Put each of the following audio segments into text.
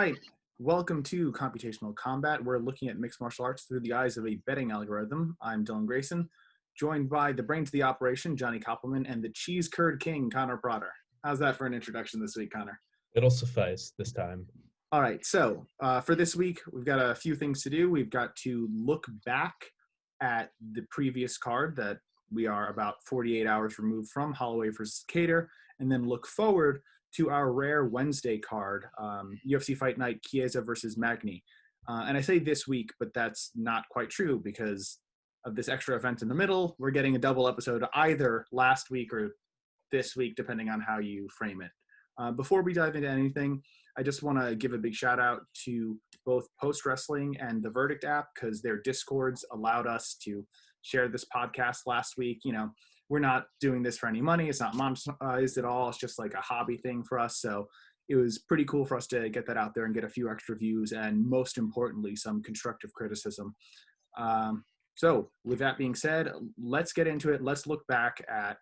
right. Welcome to Computational Combat. We're looking at mixed martial arts through the eyes of a betting algorithm. I'm Dylan Grayson, joined by the brains of the operation, Johnny Koppelman, and the cheese curd king, Connor Broder. How's that for an introduction this week, Connor? It'll suffice this time. All right. So for this week, we've got a few things to do. We've got to look back at the previous card that we are about 48 hours removed from, Holloway versus Kattar, and then look forward to our rare Wednesday card, UFC Fight Night Chiesa versus Magny. And I say this week, but that's not quite true because of this extra event in the middle. We're getting a double episode either last week or this week, depending on how you frame it. Before we dive into anything, I just want to give a big shout out to both Post Wrestling and the Verdict app because their Discords allowed us to share this podcast last week. You know, we're not doing this for any money. It's not monetized at all. It's just like a hobby thing for us. So it was pretty cool for us to get that out there and get a few extra views and most importantly, some constructive criticism. So with that being said, let's get into it. Let's look back at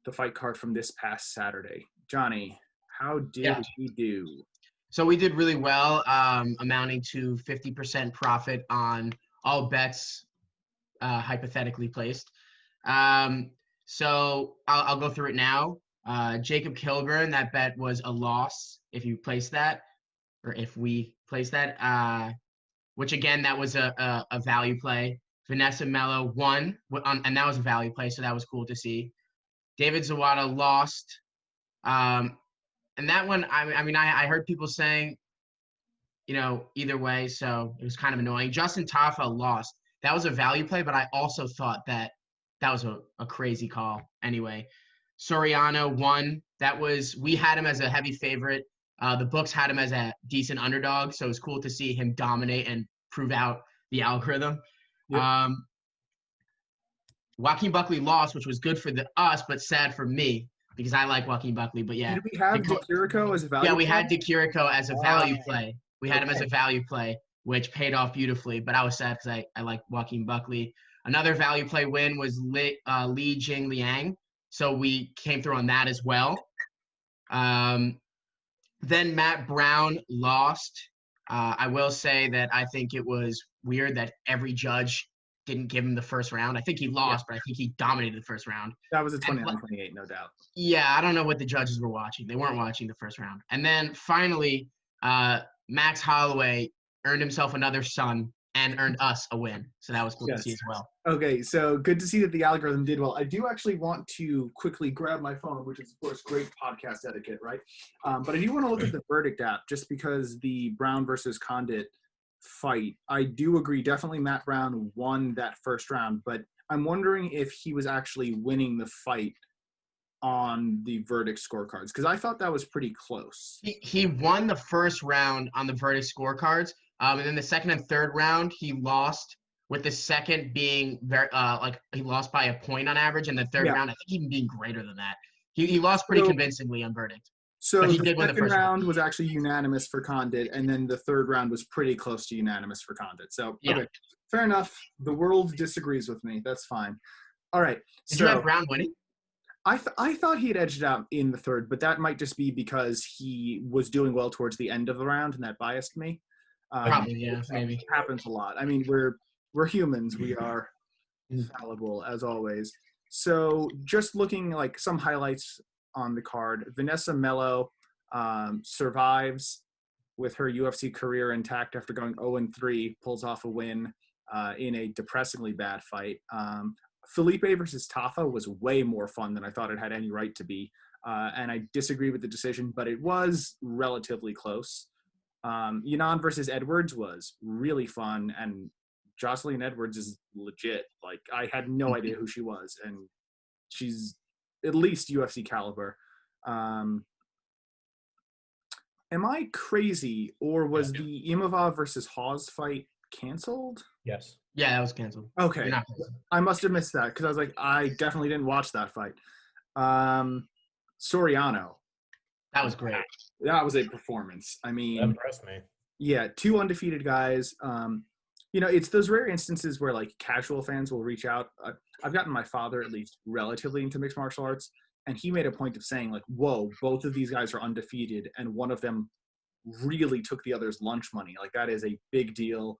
the fight card from this past Saturday. Johnny, how did we do? So we did really well, amounting to 50% profit on all bets hypothetically placed. So I'll go through it now. Jacob Kilburn, that bet was a loss if you place that, or if we place that, which again, that was a value play. Vanessa Mello won, and that was a value play, so that was cool to see. David Zawada lost. And that one, I heard people saying, you know, either way, so it was kind of annoying. Justin Tafa lost. That was a value play, but I also thought that was a crazy call anyway. Soriano won. We had him as a heavy favorite. The books had him as a decent underdog, so it was cool to see him dominate and prove out the algorithm. Yep. Joaquin Buckley lost, which was good for us, but sad for me because I like Joaquin Buckley. But yeah. Did we have DeCurico as a value play? Yeah, we had DeCurico as a value play. We had him as a value play, which paid off beautifully. But I was sad because I like Joaquin Buckley. Another value play win was Li Jing Liang. So we came through on that as well. Then Matt Brown lost. I will say that I think it was weird that every judge didn't give him the first round. I think he lost, but I think he dominated the first round. That was a 29-28, no doubt. Yeah, I don't know what the judges were watching. They weren't watching the first round. And then finally, Max Holloway earned himself another son and earned us a win. So that was cool to see as well. Okay, so good to see that the algorithm did well. I do actually want to quickly grab my phone, which is, of course, great podcast etiquette, right? But I do want to look at the Verdict app just because the Brown versus Condit fight, I do agree, definitely Matt Brown won that first round, but I'm wondering if he was actually winning the fight on the Verdict scorecards because I thought that was pretty close. He won the first round on the Verdict scorecards, and then the second and third round he lost, with the second being very he lost by a point on average, and the third round I think even being greater than that. He lost pretty convincingly on Verdict. So the second round was actually unanimous for Condit, and then the third round was pretty close to unanimous for Condit. So, okay, fair enough. The world disagrees with me. That's fine. All right. Did you have Brown winning? I thought he had edged out in the third, but that might just be because he was doing well towards the end of the round, and that biased me. Probably, yeah, maybe. It happens a lot. I mean, we're humans. We are fallible, as always. So just looking like some highlights on the card, Vanessa Mello survives with her UFC career intact after going 0-3, pulls off a win in a depressingly bad fight. Felipe versus Tafa was way more fun than I thought it had any right to be, and I disagree with the decision, but it was relatively close. Yanan versus Edwards was really fun, and Jocelyn Edwards is legit. Like, I had no idea who she was, and she's at least UFC caliber. Am I crazy, or was the Imavov versus Hawes fight canceled? Yes. Yeah, that was canceled. Okay. I must have missed that because I was like, I definitely didn't watch that fight. Soriano. That was great. That was a performance. I mean, that impressed me. Yeah, two undefeated guys. You know, it's those rare instances where like casual fans will reach out. I've gotten my father at least relatively into mixed martial arts, and he made a point of saying like, whoa, both of these guys are undefeated, and one of them really took the other's lunch money. Like, that is a big deal.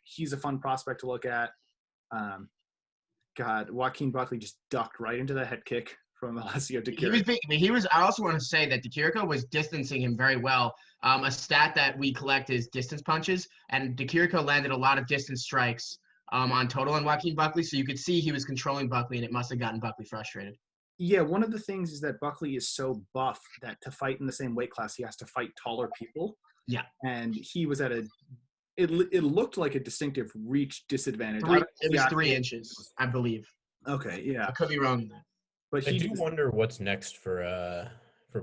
He's a fun prospect to look at. God, Joaquin Buckley just ducked right into the head kick from Alessio Di He was Chirico. big. I mean, I also want to say that Di Chirico was distancing him very well. A stat that we collect is distance punches, and Di Chirico landed a lot of distance strikes on total on Joaquin Buckley. So you could see he was controlling Buckley, and it must have gotten Buckley frustrated. Yeah, one of the things is that Buckley is so buff that to fight in the same weight class, he has to fight taller people. Yeah. And he was at it looked like a distinctive reach disadvantage. It was 3 inches, I believe. Okay, yeah. I could be wrong in that. But I do wonder what's next for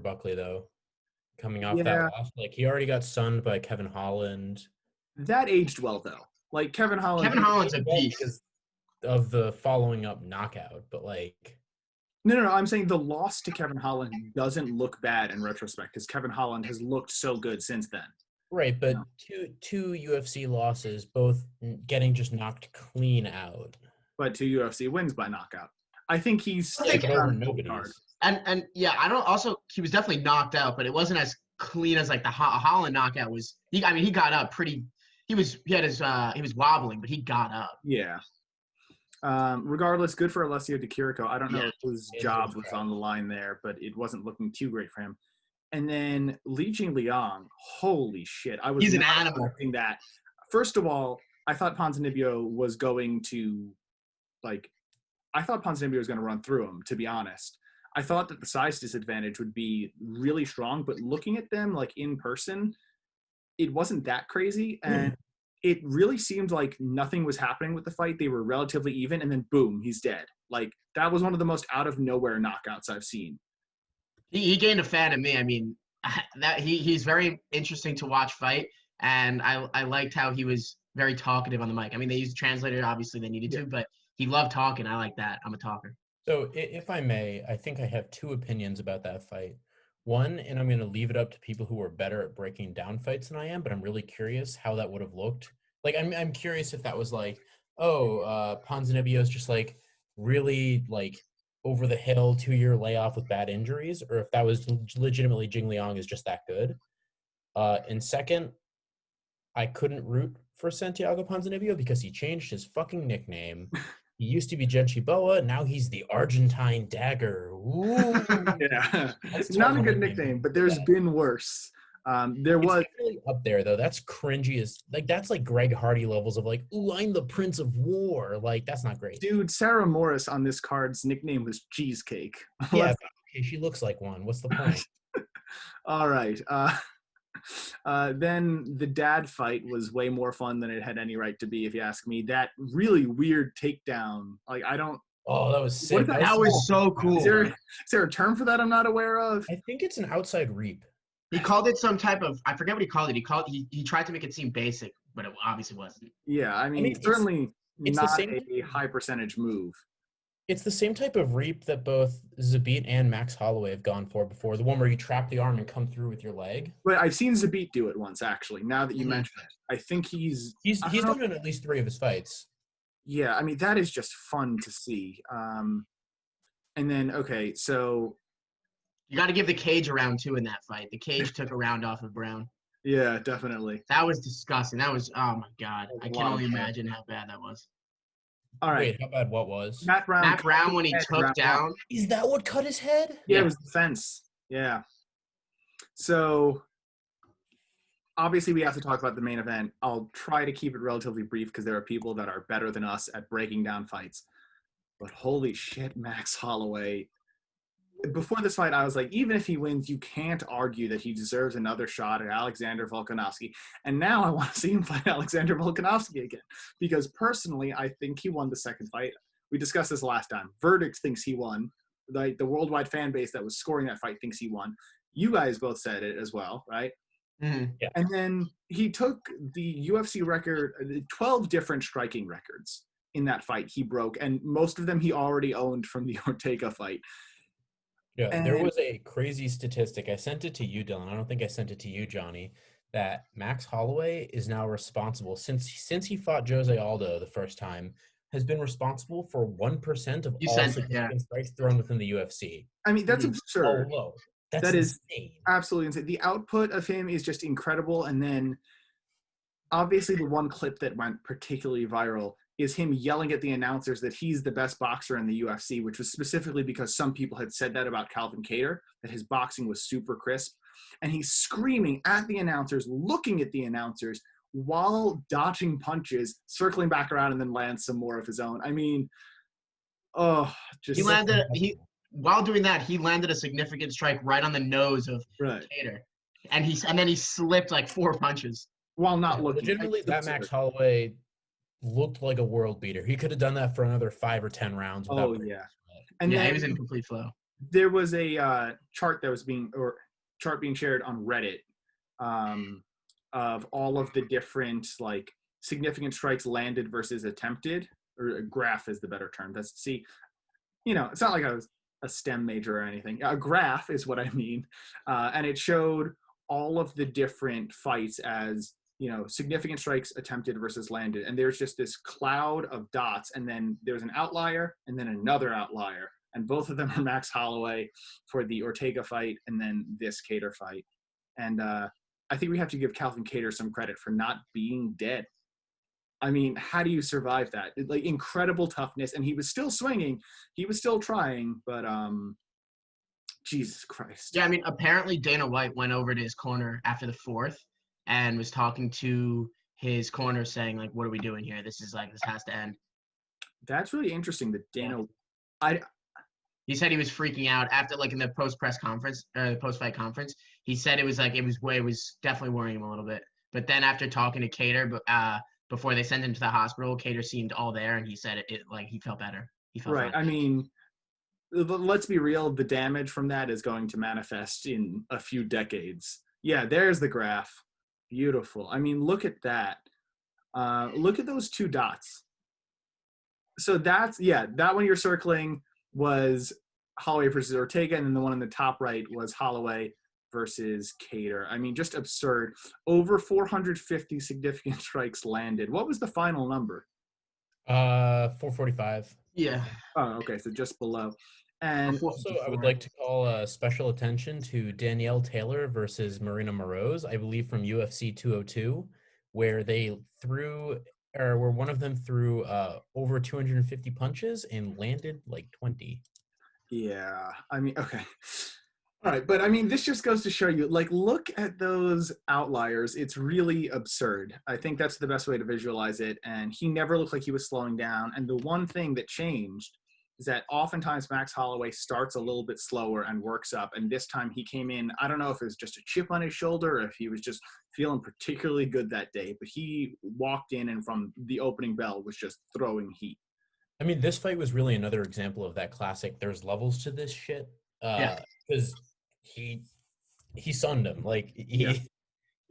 Buckley though. Coming off that loss, like he already got sunned by Kevin Holland. That aged well though. Like Kevin Holland's a beast because of the following up knockout, but like No, I'm saying the loss to Kevin Holland doesn't look bad in retrospect because Kevin Holland has looked so good since then. Right, but two UFC losses, both getting just knocked clean out. But 2 UFC wins by knockout. I think he's over nobody's. And yeah, I don't. Also, he was definitely knocked out, but it wasn't as clean as like the Holland knockout was. He got up pretty. He was wobbling, but he got up. Yeah. Regardless, good for Alessio Di Chirico. I don't know if his job was on the line there, but it wasn't looking too great for him. And then Li Jingliang, holy shit! He's an animal. Expecting that. First of all, I thought Ponzinibbio was going to, I thought Ponzinibbio was going to run through him. To be honest, I thought that the size disadvantage would be really strong, but looking at them like in person, it wasn't that crazy, and it really seemed like nothing was happening with the fight. They were relatively even, and then boom, he's dead. Like, that was one of the most out of nowhere knockouts I've seen. He gained a fan of me. I mean, that he's very interesting to watch fight, and I liked how he was very talkative on the mic. I mean, they used a translator, obviously they needed to, but he loved talking. I like that. I'm a talker. So if I may, I think I have 2 opinions about that fight. One, and I'm going to leave it up to people who are better at breaking down fights than I am, but I'm really curious how that would have looked. Like, I'm curious if that was like, Ponzinibbio's just like really like over the hill 2-year layoff with bad injuries, or if that was legitimately Jingliang is just that good. And second, I couldn't root for Santiago Ponzinibbio because he changed his fucking nickname. He used to be Genchi Boa, now he's the Argentine Dagger. Ooh. Yeah, it's not a good nickname, but there's been worse. There was really up there though. That's cringy as like that's like Greg Hardy levels of like, ooh, I'm the Prince of War. Like that's not great. Dude, Sarah Morris on this card's nickname was Cheesecake. Yeah, okay, she looks like one. What's the point? All right. Then the dad fight was way more fun than it had any right to be, if you ask me. That really weird takedown. Like, I don't. Oh, that was sick. That was so cool. Is there a term for that I'm not aware of? I think it's an outside reap. He called it some type of, I forget what he called it. He tried to make it seem basic, but it obviously wasn't. Yeah, I mean certainly it's not a high percentage move. It's the same type of reap that both Zabit and Max Holloway have gone for before. The one where you trap the arm and come through with your leg. But I've seen Zabit do it once, actually, now that you mention it. I think he's done it in at least 3 of his fights. Yeah, I mean, that is just fun to see. And then, okay, so you got to give the cage a round 2 in that fight. The cage took a round off of Brown. Yeah, definitely. That was disgusting. That was, oh my God. I can only imagine how bad that was. All right. Wait, how bad what was? Matt Brown when he took down. Is that what cut his head? Yeah, it was the fence. Yeah. So obviously we have to talk about the main event. I'll try to keep it relatively brief because there are people that are better than us at breaking down fights. But holy shit, Max Holloway. Before this fight, I was like, even if he wins, you can't argue that he deserves another shot at Alexander Volkanovski. And now I want to see him fight Alexander Volkanovski again. Because personally, I think he won the second fight. We discussed this last time. Verdict thinks he won. The worldwide fan base that was scoring that fight thinks he won. You guys both said it as well, right? Mm-hmm. Yeah. And then he took the UFC record, 12 different striking records in that fight he broke. And most of them he already owned from the Ortega fight. Yeah, there was a crazy statistic. I sent it to you, Dylan. I don't think I sent it to you, Johnny, that Max Holloway is now responsible, since he fought Jose Aldo the first time, has been responsible for 1% of all significant strikes thrown within the UFC. I mean, that's absurd. Low. That's That is insane. absolutely insane. The output of him is just incredible. And then obviously the one clip that went particularly viral is him yelling at the announcers that he's the best boxer in the UFC, which was specifically because some people had said that about Calvin Kattar, that his boxing was super crisp. And he's screaming at the announcers, looking at the announcers while dodging punches, circling back around, and then lands some more of his own. I mean, oh, He just landed while doing that, he landed a significant strike right on the nose of right. Kattar. And then he slipped like 4 punches. While not looking. Legitimately, that Max Holloway looked like a world beater. He could have done that for another 5 or 10 rounds without breaking yeah. his sweat. And Yeah, then he was in complete flow. there was a chart being shared on Reddit of all of the different like significant strikes landed versus attempted, or a graph is the better term. It's not like I was a STEM major or anything. A graph is what I mean, and it showed all of the different fights as significant strikes attempted versus landed, and there's just this cloud of dots, and then there's an outlier and then another outlier, and both of them are Max Holloway for the Ortega fight and then this Kattar fight. And I think we have to give Calvin Kattar some credit for not being dead. I mean, how do you survive that? Like, incredible toughness, and he was still swinging, he was still trying, but Jesus Christ. Yeah, I mean, apparently Dana White went over to his corner after the 4th and was talking to his corner saying, like, what are we doing here? This has to end. That's really interesting that Dana He said he was freaking out after, like, in the post-fight conference. He said it was definitely worrying him a little bit. But then after talking to Kattar, before they sent him to the hospital, Kattar seemed all there, and he said he felt better. He felt right. fine. I mean, let's be real. The damage from that is going to manifest in a few decades. Yeah, there's the graph. Beautiful. I mean, look at that. Look at those 2 dots. So that one you're circling was Holloway versus Ortega, and then the one in the top right was Holloway versus Kattar. I mean, just absurd. Over 450 significant strikes landed. What was the final number? 445. Yeah. Oh, okay, so just below. And also, I would like to call special attention to Danielle Taylor versus Marina Moroz, I believe from UFC 202, where where one of them threw over 250 punches and landed like 20. yeah, I mean, okay. All right, but I mean, this just goes to show you, like, look at those outliers. It's really absurd. I think that's the best way to visualize it. And he never looked like he was slowing down. And the one thing that changed is that oftentimes Max Holloway starts a little bit slower and works up. And this time he came in, I don't know if it was just a chip on his shoulder or if he was just feeling particularly good that day, but he walked in and from the opening bell was just throwing heat. I mean, this fight was really another example of that classic, there's levels to this shit. Because he sunned him. Like, he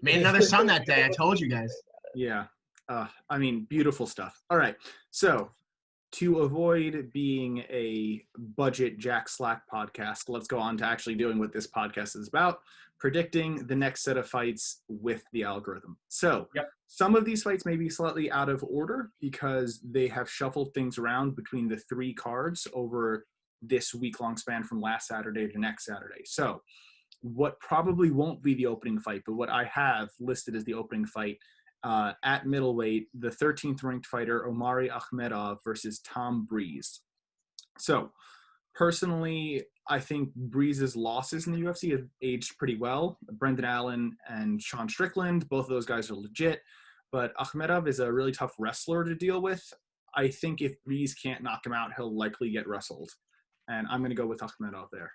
made another sun that day. I told you guys. Yeah. I mean, beautiful stuff. All right. So to avoid being a budget Jack Slack podcast, let's go on to actually doing what this podcast is about, predicting the next set of fights with the algorithm. So some of these fights may be slightly out of order because they have shuffled things around between the 3 cards over this week-long span from last Saturday to next Saturday. So what probably won't be the opening fight, but what I have listed as the opening fight, at middleweight, the 13th ranked fighter Omari Akhmedov versus Tom Breeze. So personally, I think Breeze's losses in the UFC have aged pretty well. Brendan Allen and Sean Strickland, both of those guys are legit, but Akhmedov is a really tough wrestler to deal with. I think if Breeze can't knock him out, he'll likely get wrestled. And I'm going to go with Akhmedov there.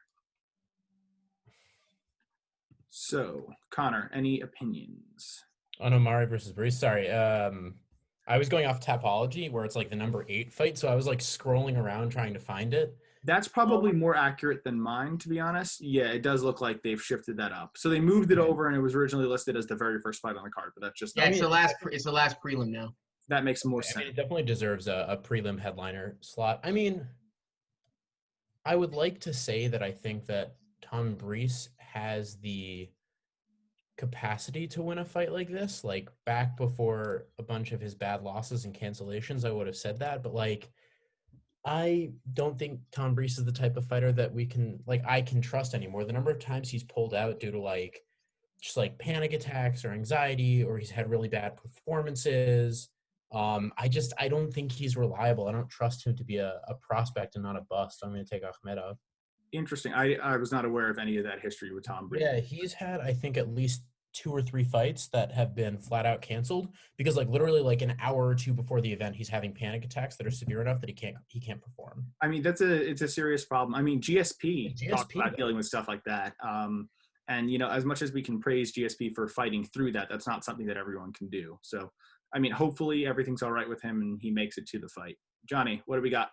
So, Connor, any opinions? On Omari versus Breeze. Sorry. I was going off Tapology where it's like the number 8 fight. So I was like scrolling around trying to find it. That's probably more accurate than mine, to be honest. Yeah, it does look like they've shifted that up. So they moved it over and it was originally listed as the very first fight on the card, but that's just... Yeah, it's the last prelim now. That makes more sense. sense. I mean, it definitely deserves a prelim headliner slot. I mean, I would like to say that I think that Tom Breeze has the capacity to win a fight like this. Like, back before a bunch of his bad losses and cancellations, I would have said that. But, like, I don't think Tom Breese is the type of fighter that I can trust anymore. The number of times he's pulled out due to just like panic attacks or anxiety, or he's had really bad performances. I don't think he's reliable. I don't trust him to be a prospect and not a bust. I'm going to take Akhmedov. Interesting. I was not aware of any of that history with Tom Brady. Yeah, he's had, I think, at least 2 or 3 fights that have been flat out canceled because literally an hour or two before the event, he's having panic attacks that are severe enough that he can't perform. I mean, it's a serious problem. I mean, GSP talked GSP about dealing with stuff like that. And as much as we can praise GSP for fighting through that, that's not something that everyone can do. So, I mean, hopefully everything's all right with him and he makes it to the fight. Johnny, what do we got?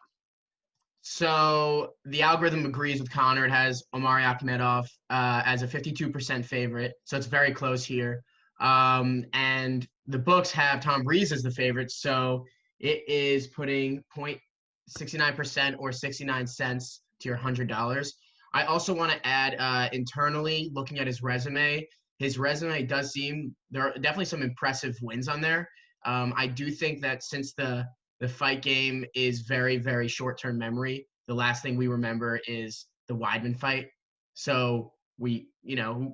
So the algorithm agrees with Connor. It has Omari Akhmedov as a 52% favorite. So it's very close here. And the books have Tom Breeze as the favorite. So it is putting 0.69% or 69 cents to your $100. I also want to add internally, looking at his resume does seem there are definitely some impressive wins on there. I do think that since the fight game is very, very short-term memory. The last thing we remember is the Weidman fight. So and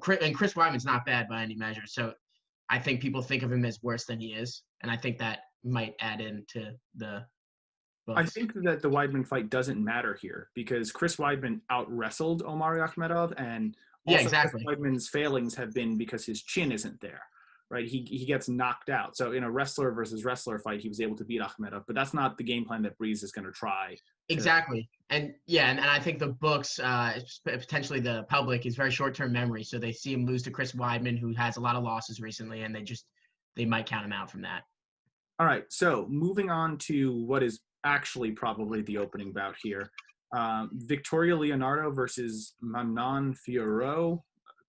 Chris Weidman's not bad by any measure. So I think people think of him as worse than he is. And I think that might add into the books. I think that the Weidman fight doesn't matter here because Chris Weidman out-wrestled Omari Akhmedov, and also yeah, exactly. Chris Weidman's failings have been because his chin isn't there. Right, he gets knocked out. So in a wrestler versus wrestler fight, he was able to beat Akhmedov, but that's not the game plan that Breeze is going to try. Exactly. And I think the books, potentially the public, is very short-term memory. So they see him lose to Chris Weidman, who has a lot of losses recently, and they might count him out from that. All right, so moving on to what is actually probably the opening bout here. Victoria Leonardo versus Manon Fiorot.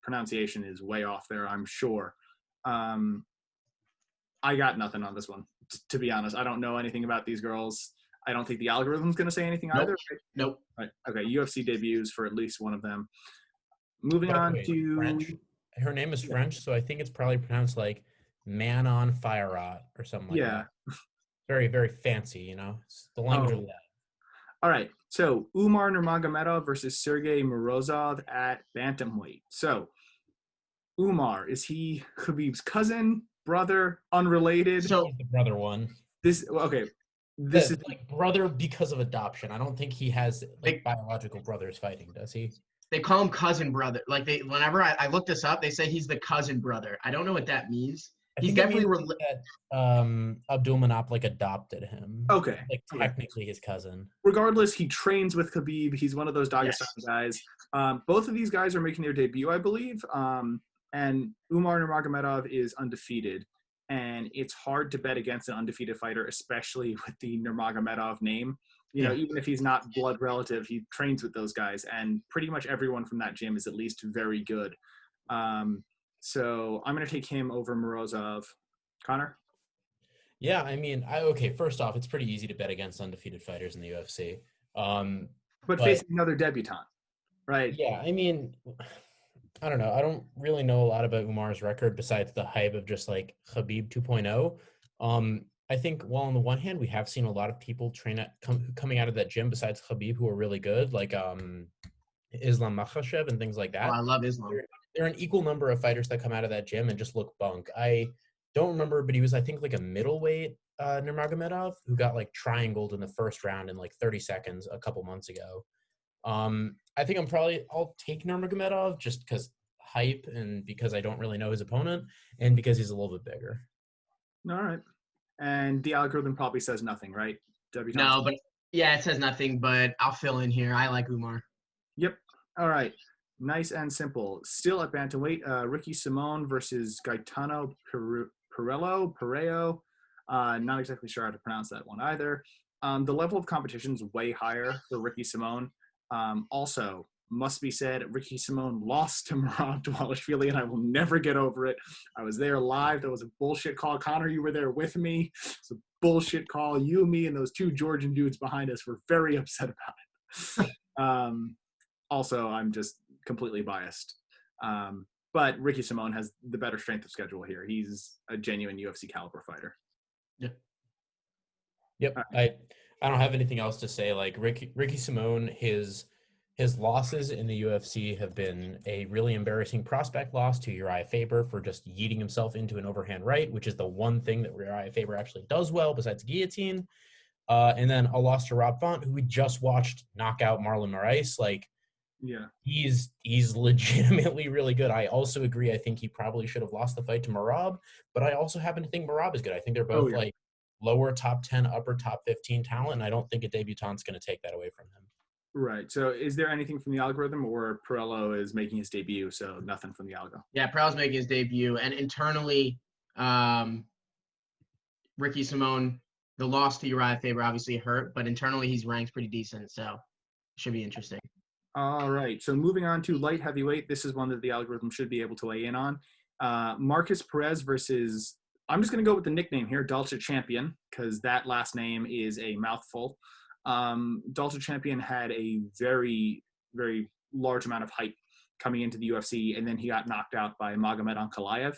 Pronunciation is way off there, I'm sure. I got nothing on this one, to be honest. I don't know anything about these girls. I don't think the algorithm's going to say anything either. Right? Nope. Right. Okay, UFC debuts for at least one of them. Moving on to French. Her name is French, so I think it's probably pronounced like Manon Fiorot or something like that. Very, very fancy, It's the language of that. All right, so Umar Nurmagomedov versus Sergey Morozov at bantamweight. So Umar, is he Khabib's cousin, brother, unrelated? So he's the brother one. This is like brother because of adoption. I don't think he has biological brothers fighting, does he? They call him cousin brother. Whenever I look this up, they say he's the cousin brother. I don't know what that means. He's definitely Abdul Manap adopted him. Okay. Technically his cousin. Regardless, he trains with Khabib. He's one of those Dagestan guys. Both of these guys are making their debut, I believe. And Umar Nurmagomedov is undefeated. And it's hard to bet against an undefeated fighter, especially with the Nurmagomedov name. Even if he's not blood relative, he trains with those guys. And pretty much everyone from that gym is at least very good. So I'm going to take him over Morozov. Connor? Yeah, I mean, first off, it's pretty easy to bet against undefeated fighters in the UFC. But facing another debutante, right? Yeah, I mean, I don't know. I don't really know a lot about Umar's record besides the hype of just Khabib 2.0. I think, on the one hand, we have seen a lot of people coming out of that gym besides Khabib who are really good, like Islam Makhachev and things like that. Oh, I love Islam. There are an equal number of fighters that come out of that gym and just look bunk. I don't remember, but he was, I think, a middleweight Nurmagomedov who got triangled in the first round in 30 seconds a couple months ago. I think I'll take Nurmagomedov just because hype and because I don't really know his opponent and because he's a little bit bigger. All right. And the algorithm probably says nothing, right? No, but it says nothing, but I'll fill in here. I like Umar. Yep. All right. Nice and simple. Still at bantamweight, Ricky Simon versus Gaetano Pereiro. Not exactly sure how to pronounce that one either. The level of competition is way higher for Ricky Simon. Also, must be said, Ricky Simon lost to Merab Dvalishvili, and I will never get over it. I was there live. That was a bullshit call. Connor, you were there with me. It's a bullshit call. You, me, and those two Georgian dudes behind us were very upset about it. Also, I'm just completely biased. But Ricky Simon has the better strength of schedule here. He's a genuine UFC caliber fighter. Yep. I don't have anything else to say. Like Ricky Simone, his losses in the UFC have been a really embarrassing prospect loss to Uriah Faber for just yeeting himself into an overhand right, which is the one thing that Uriah Faber actually does well besides guillotine. And then a loss to Rob Font, who we just watched knock out Marlon Moraes. Like, Yeah. he's legitimately really good. I also agree. I think he probably should have lost the fight to Marab, but I also happen to think Marab is good. I think they're both Yeah. like lower top 10, upper top 15 talent, and I don't think a debutante's going to take that away from him. Right. So is there anything from the algorithm, or Perello is making his debut, so nothing from the algo? Yeah, Prowl's making his debut, and internally, Ricky Simone, the loss to Uriah Faber obviously hurt, but internally he's ranked pretty decent, so it should be interesting. All right. So moving on to light heavyweight. This is one that the algorithm should be able to weigh in on. Marcus Perez versus, I'm just going to go with the nickname here, Dulce Champion, because that last name is a mouthful. Dulce Champion had a very, very large amount of hype coming into the UFC, and then he got knocked out by Magomed Ankalaev.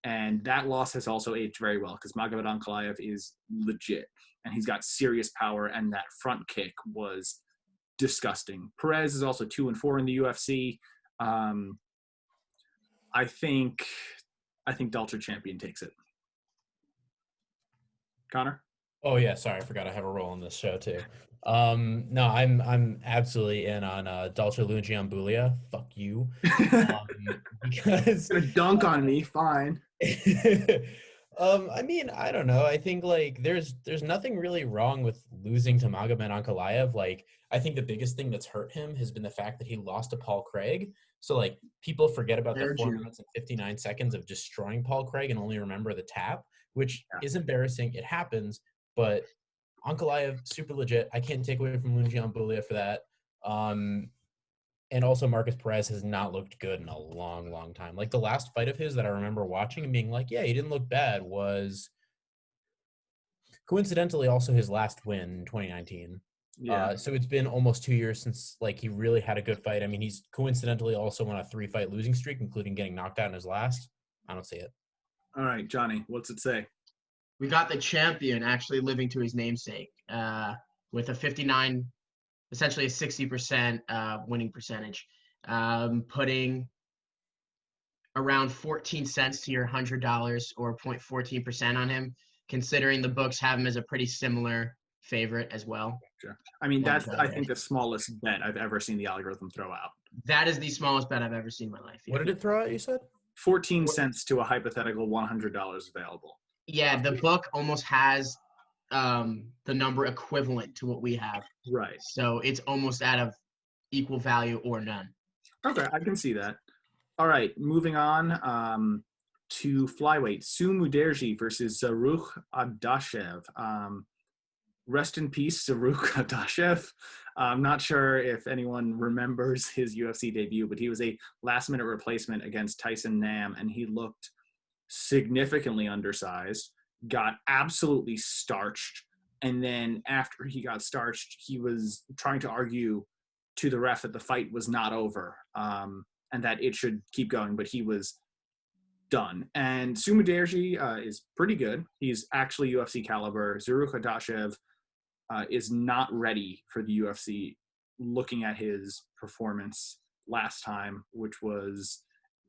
And that loss has also aged very well because Magomed Ankalaev is legit, and he's got serious power, and that front kick was disgusting. Perez is also 2-4 in the UFC. I think Dulce Champion takes it. Connor? Oh yeah, sorry, I forgot I have a role on this show too. No, I'm absolutely in on Dulce Lungiambuglia. Fuck you. Because Gonna dunk on me, fine. I mean, I don't know. I think like there's nothing really wrong with losing to Magomed Ankalaev. Like, I think the biggest thing that's hurt him has been the fact that he lost to Paul Craig. So like people forget about the 4 minutes and 59 seconds of destroying Paul Craig and only remember the tap, which is embarrassing. It happens, but Ankalaev, super legit. I can't take away from Lungiambuglia for that. And also Marcus Perez has not looked good in a long, long time. Like the last fight of his that I remember watching and being like, yeah, he didn't look bad was coincidentally also his last win in 2019. Yeah. So it's been almost 2 years since like he really had a good fight. I mean, he's coincidentally also on a 3-fight losing streak, including getting knocked out in his last. I don't see it. All right, Johnny, what's it say? We got the champion actually living to his namesake with a 59, essentially a 60% winning percentage, putting around 14 cents to your $100 or 0.14% on him, considering the books have him as a pretty similar favorite as well. Sure. I mean, that's, I think, the smallest bet I've ever seen the algorithm throw out. That is the smallest bet I've ever seen in my life. Yeah. What did it throw out, you said? 14 cents to a hypothetical $100 available. Yeah, the book almost has the number equivalent to what we have. Right. So it's almost out of equal value or none. Okay, I can see that. All right, moving on to flyweight. Su Muderji versus Zarukh Adashev. Rest in peace, Zarukh Adashev. I'm not sure if anyone remembers his UFC debut, but he was a last-minute replacement against Tyson Nam, and he looked significantly undersized, got absolutely starched, and then after he got starched, he was trying to argue to the ref that the fight was not over and that it should keep going, but he was done. And Su Muderji is pretty good. He's actually UFC caliber. Zarukh Adashev is not ready for the UFC, looking at his performance last time, which was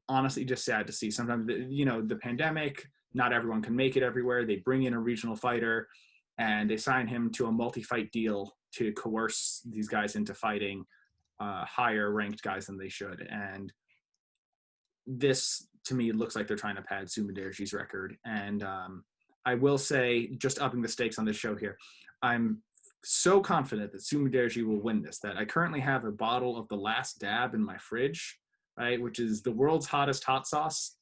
honestly just sad to see. Sometimes, the pandemic, not everyone can make it everywhere. They bring in a regional fighter and they sign him to a multi-fight deal to coerce these guys into fighting higher ranked guys than they should. And this, to me, looks like they're trying to pad Su Muderji's record. And I will say, just upping the stakes on this show here, I'm so confident that Su Muderji will win this that I currently have a bottle of The Last Dab in my fridge, right, which is the world's hottest hot sauce.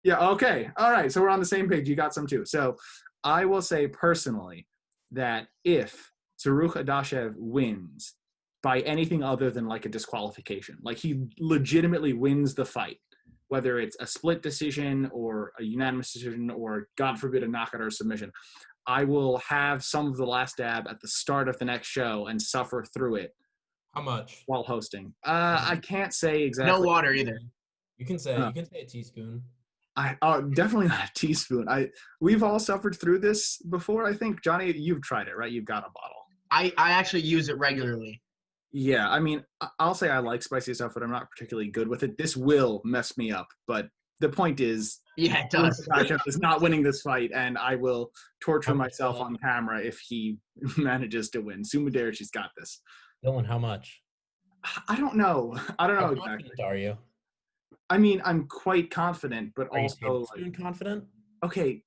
Okay, all right, so we're on the same page. You got some too. So I will say personally that if Zarukh Adashev wins by anything other than like a disqualification, like he legitimately wins the fight, whether it's a split decision or a unanimous decision or, God forbid, a knockout or submission, I will have some of The Last Dab at the start of the next show and suffer through it. How much? While hosting. I can't say exactly. No water either. You can say a teaspoon. Definitely not a teaspoon. We've all suffered through this before. I think, Johnny, you've tried it, right? You've got a bottle. I actually use it regularly. Yeah, I mean, I'll say I like spicy stuff, but I'm not particularly good with it. This will mess me up, but the point is, Yeah, it does. Makhachev is not winning this fight, and I will torture How much, myself Dylan? on camera if he manages to win. Sumudaerji's got this. Dylan, how much? I don't know. I don't How know exactly. confident are you? I mean, I'm quite confident, but Are you also, tablespoon confident? okay,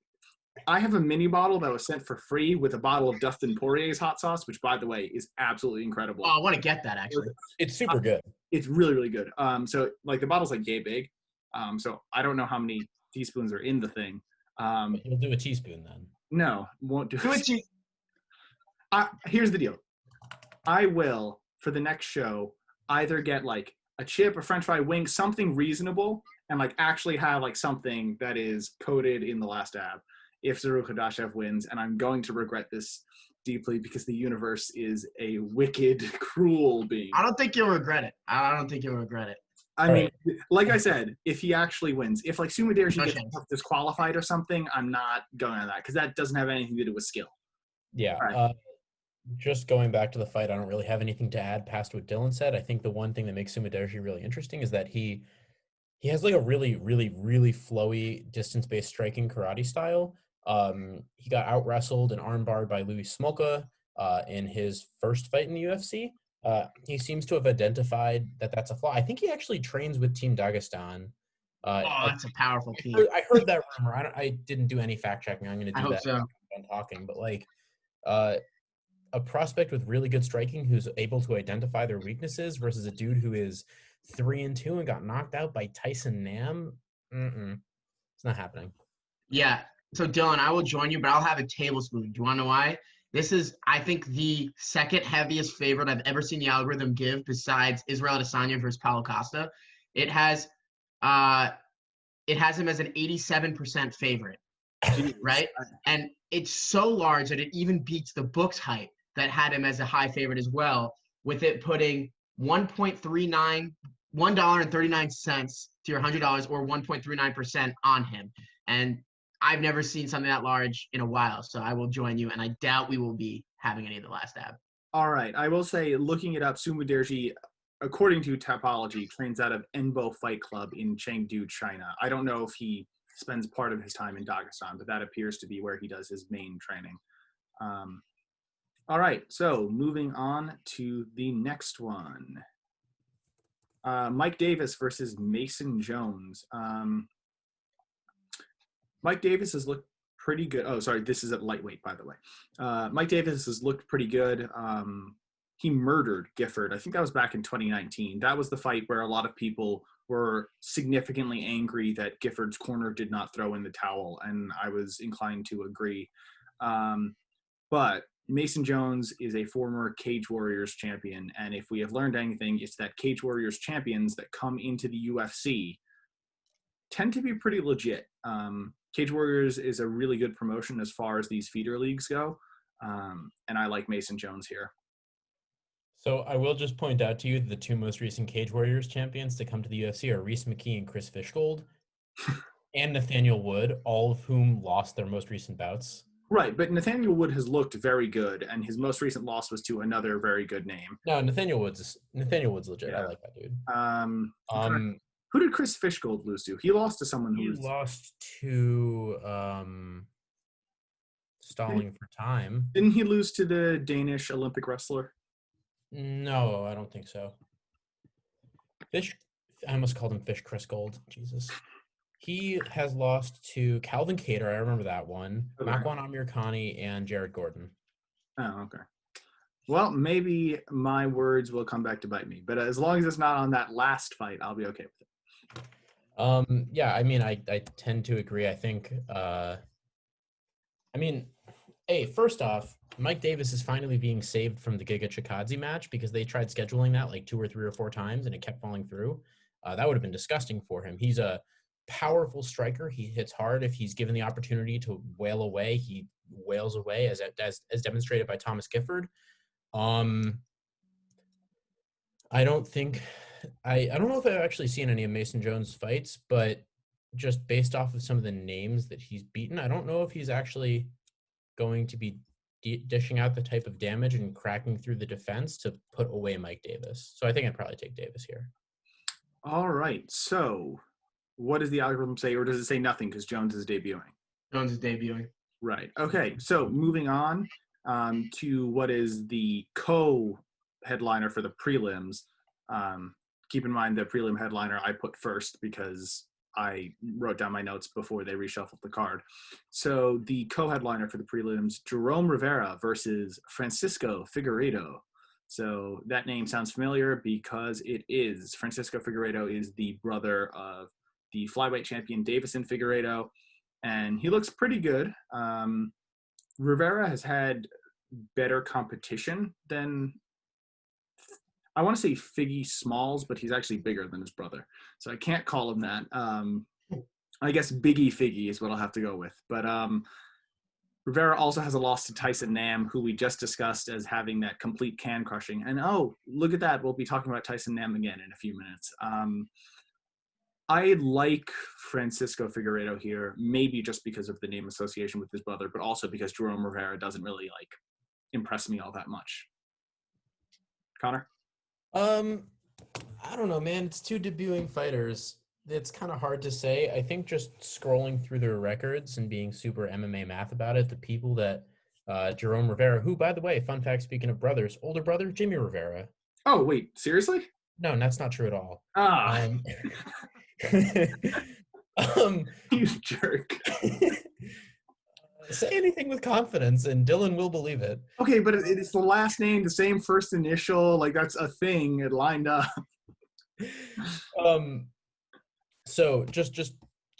I have a mini bottle that was sent for free with a bottle of Dustin Poirier's hot sauce, which, by the way, is absolutely incredible. Oh, I want to get that actually. It's super good. It's really, really good. So like the bottle's like yay big. So I don't know how many teaspoons are in the thing. You'll do a teaspoon then. No, won't do Do it. it. Here's the deal. I will, for the next show, either get like a chip, a french fry, wing, something reasonable, and like actually have like something that is coated in the last dab if Zaruk Khadashev wins. And I'm going to regret this deeply because the universe is a wicked, cruel being. I don't think you'll regret it. I don't think you'll regret it. I mean, like I said, if he actually wins, if like Sumudaerji No gets chance. disqualified or something, I'm not going on that because that doesn't have anything to do with skill. Yeah. Right. Just going back to the fight, I don't really have anything to add past what Dylan said. I think the one thing that makes Sumudaerji really interesting is that he has like a really, really, really flowy distance-based striking karate style. He got out-wrestled and armbarred by Louis Smolka in his first fight in the UFC. He seems to have identified that that's a flaw. I think he actually trains with Team Dagestan. Oh, that's a powerful team. I heard that rumor. I didn't do any fact checking. I'm going to I do hope that so. after I'm done talking. But like, a prospect with really good striking who's able to identify their weaknesses versus a dude who is 3-2 and got knocked out by Tyson Nam. It's not happening. Yeah. So Dylan, I will join you, but I'll have a tablespoon. Do you want to know why? This is, I think, the second heaviest favorite I've ever seen the algorithm give besides Israel Adesanya versus Paulo Costa. It has him as an 87% favorite, right? And it's so large that it even beats the book's height that had him as a high favorite as well, with it putting $1.39 to your $100 or 1.39% on him. And I've never seen something that large in a while, so I will join you, and I doubt we will be having any of the last dab. All right. I will say, looking it up, Sumudaerji, according to Tapology, trains out of Enbo Fight Club in Chengdu, China. I don't know if he spends part of his time in Dagestan, but that appears to be where he does his main training. All right. So moving on to the next one. Mike Davis versus Mason Jones. Mike Davis has looked pretty good. Oh, sorry. This is at lightweight, by the way. Mike Davis has looked pretty good. He murdered Gifford. I think that was back in 2019. That was the fight where a lot of people were significantly angry that Gifford's corner did not throw in the towel, and I was inclined to agree. But Mason Jones is a former Cage Warriors champion, and if we have learned anything, it's that Cage Warriors champions that come into the UFC tend to be pretty legit. Cage Warriors is a really good promotion as far as these feeder leagues go, and I like Mason Jones here. So I will just point out to you the two most recent Cage Warriors champions to come to the UFC are Reese McKee and Chris Fishgold, and Nathaniel Wood, all of whom lost their most recent bouts. Right, but Nathaniel Wood has looked very good, and his most recent loss was to another very good name. No, Nathaniel Wood's legit. Yeah. I like that dude. Who did Chris Fishgold lose to? He lost to someone He who was lost to Stalling for Time. Didn't he lose to the Danish Olympic wrestler? No, I don't think so. I almost called him Fish Chris Gold. Jesus. He has lost to Calvin Kattar. I remember that one. Okay. Makwan Amirkhani and Jared Gordon. Oh, okay. Well, maybe my words will come back to bite me, but as long as it's not on that last fight, I'll be okay with it. Yeah, I mean, I tend to agree. I think, hey, first off, Mike Davis is finally being saved from the Giga Chikadze match because they tried scheduling that like 2 or 3 or 4 times and it kept falling through. That would have been disgusting for him. He's a powerful striker. He hits hard. If he's given the opportunity to wail away, he wails away, as demonstrated by Thomas Gifford. I don't know if I've actually seen any of Mason Jones' fights, but just based off of some of the names that he's beaten, I don't know if he's actually going to be dishing out the type of damage and cracking through the defense to put away Mike Davis. So I think I'd probably take Davis here. All right. So what does the algorithm say, or does it say nothing because Jones is debuting? Jones is debuting. Right. Okay. So moving on to what is the co-headliner for the prelims. Keep in mind the prelim headliner I put first because I wrote down my notes before they reshuffled the card. So the co-headliner for the prelims, Jerome Rivera versus Francisco Figueiredo. So that name sounds familiar because it is. Francisco Figueiredo is the brother of the flyweight champion Davison Figueiredo, and he looks pretty good. Rivera has had better competition than, I want to say Figgy Smalls, but he's actually bigger than his brother. So I can't call him that. I guess Biggie Figgy is what I'll have to go with. But Rivera also has a loss to Tyson Nam, who we just discussed as having that complete can crushing. And oh, look at that. We'll be talking about Tyson Nam again in a few minutes. I like Francisco Figueiredo here, maybe just because of the name association with his brother, but also because Jerome Rivera doesn't really impress me all that much. Connor? I don't know, man. It's two debuting fighters. It's kind of hard to say. I think just scrolling through their records and being super MMA math about it, the people that Jerome Rivera, who, by the way, fun fact, speaking of brothers, older brother, Jimmy Rivera. Oh, wait, seriously? No, that's not true at all. You jerk. Say anything with confidence and Dylan will believe it. Okay, but it's the last name, the same first initial, that's a thing. It lined up. So just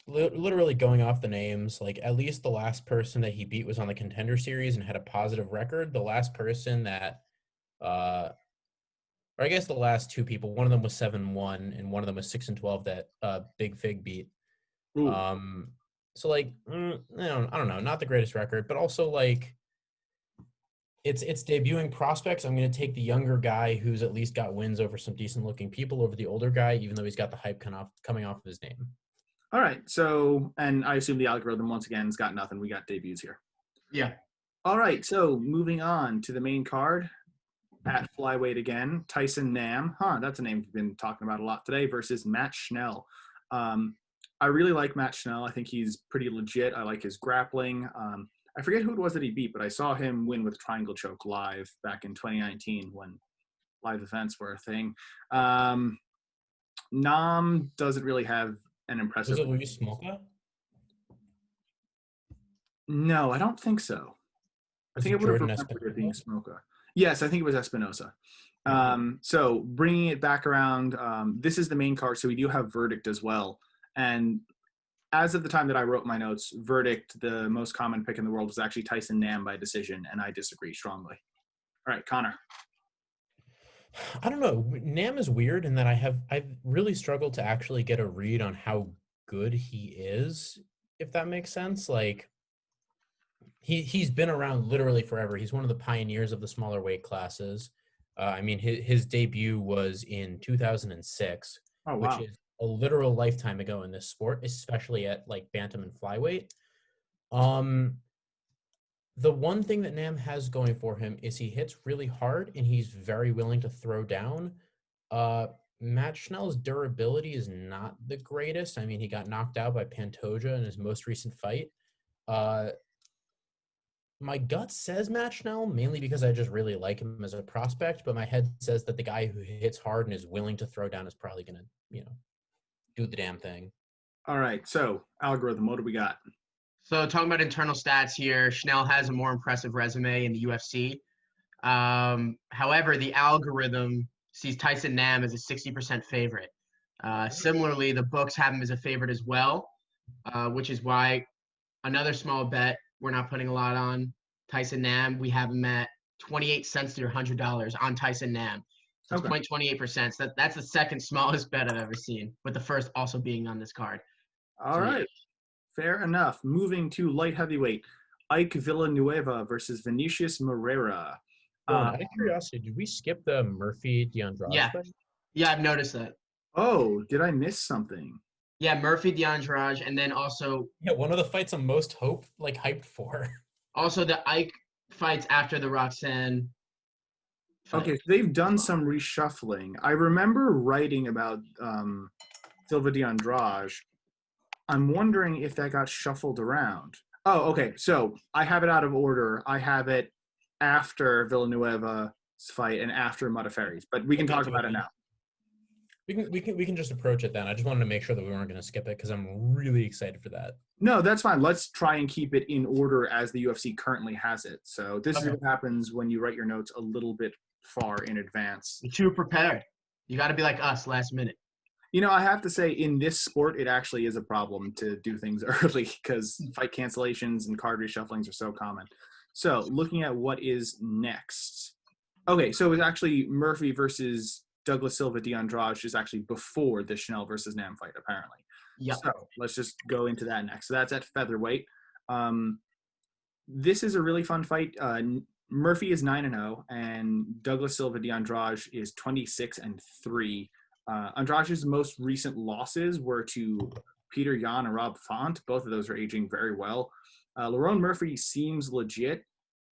literally going off the names, at least the last person that he beat was on the Contender Series and had a positive record. The last person that or I guess the last two people, one of them was 7-1 and one of them was 6-12 that Big Fig beat. Ooh. So I don't know, not the greatest record, but also it's debuting prospects. I'm going to take the younger guy who's at least got wins over some decent looking people over the older guy, even though he's got the hype coming off of his name. All right. So, and I assume the algorithm once again has got nothing. We got debuts here. Yeah. All right. So moving on to the main card at flyweight again, Tyson Nam. That's a name we've been talking about a lot today versus Matt Schnell. I really like Matt Schnell. I think he's pretty legit. I like his grappling. I forget who it was that he beat, but I saw him win with triangle choke live back in 2019 when live events were a thing. Nam doesn't really have an impressive. Was it Luis Smolka? No, I don't think so. I think it would have remembered it being Smolka. Yes, I think it was Espinosa. So bringing it back around, this is the main card, so we do have Verdict as well. And as of the time that I wrote my notes, Verdict, the most common pick in the world, was actually Tyson Nam by decision, and I disagree strongly. All right, Connor. I don't know. Nam is weird in that I've really struggled to actually get a read on how good he is, if that makes sense. He's been around literally forever. He's one of the pioneers of the smaller weight classes. His debut was in 2006, oh, wow. which is a literal lifetime ago in this sport, especially at bantam and flyweight. The one thing that Nam has going for him is he hits really hard and he's very willing to throw down. Matt Schnell's durability is not the greatest. He got knocked out by Pantoja in his most recent fight. My gut says Matt Schnell, mainly because I just really like him as a prospect, but my head says that the guy who hits hard and is willing to throw down is probably going to, do the damn thing. All right. So, algorithm, what do we got? So, talking about internal stats here, Schnell has a more impressive resume in the UFC. However, the algorithm sees Tyson Nam as a 60% favorite. Similarly, the books have him as a favorite as well, which is why another small bet we're not putting a lot on Tyson Nam. We have him at 28 cents to your $100 on Tyson Nam. So Okay. 28%. So that's the second smallest bet I've ever seen, with the first also being on this card. All right. Fair enough. Moving to light heavyweight, Ike Villanueva versus Vinicius Moreira. Out of curiosity, did we skip the Murphy DeAndrade fight? Yeah, I've noticed that. Oh, did I miss something? Yeah, Murphy DeAndrade, and then also one of the fights I'm most hyped for. Also, the Ike fights after the Roxanne fight. Okay, so they've done some reshuffling. I remember writing about Silva de Andrade. I'm wondering if that got shuffled around. Oh, okay. So I have it out of order. I have it after Villanueva's fight and after Modafferi's, but we can talk about it now. We can just approach it then. I just wanted to make sure that we weren't going to skip it because I'm really excited for that. No, that's fine. Let's try and keep it in order as the UFC currently has it. So this is Okay. what happens when you write your notes a little bit far in advance. You're too prepared. You got to be like us last minute. You know, I have to say, in this sport, it actually is a problem to do things early because fight cancellations and card reshufflings are so common. So, looking at what is next. Okay, so it's actually Murphy versus Douglas Silva de Andrade is actually before the Schnell versus Nam fight, apparently. Yep. So, let's just go into that next. So, that's at featherweight. This is a really fun fight. Murphy is 9-0, and Douglas Silva de Andrade is 26-3. Andrade's most recent losses were to Peter Yan and Rob Font. Both of those are aging very well. Lerone Murphy seems legit,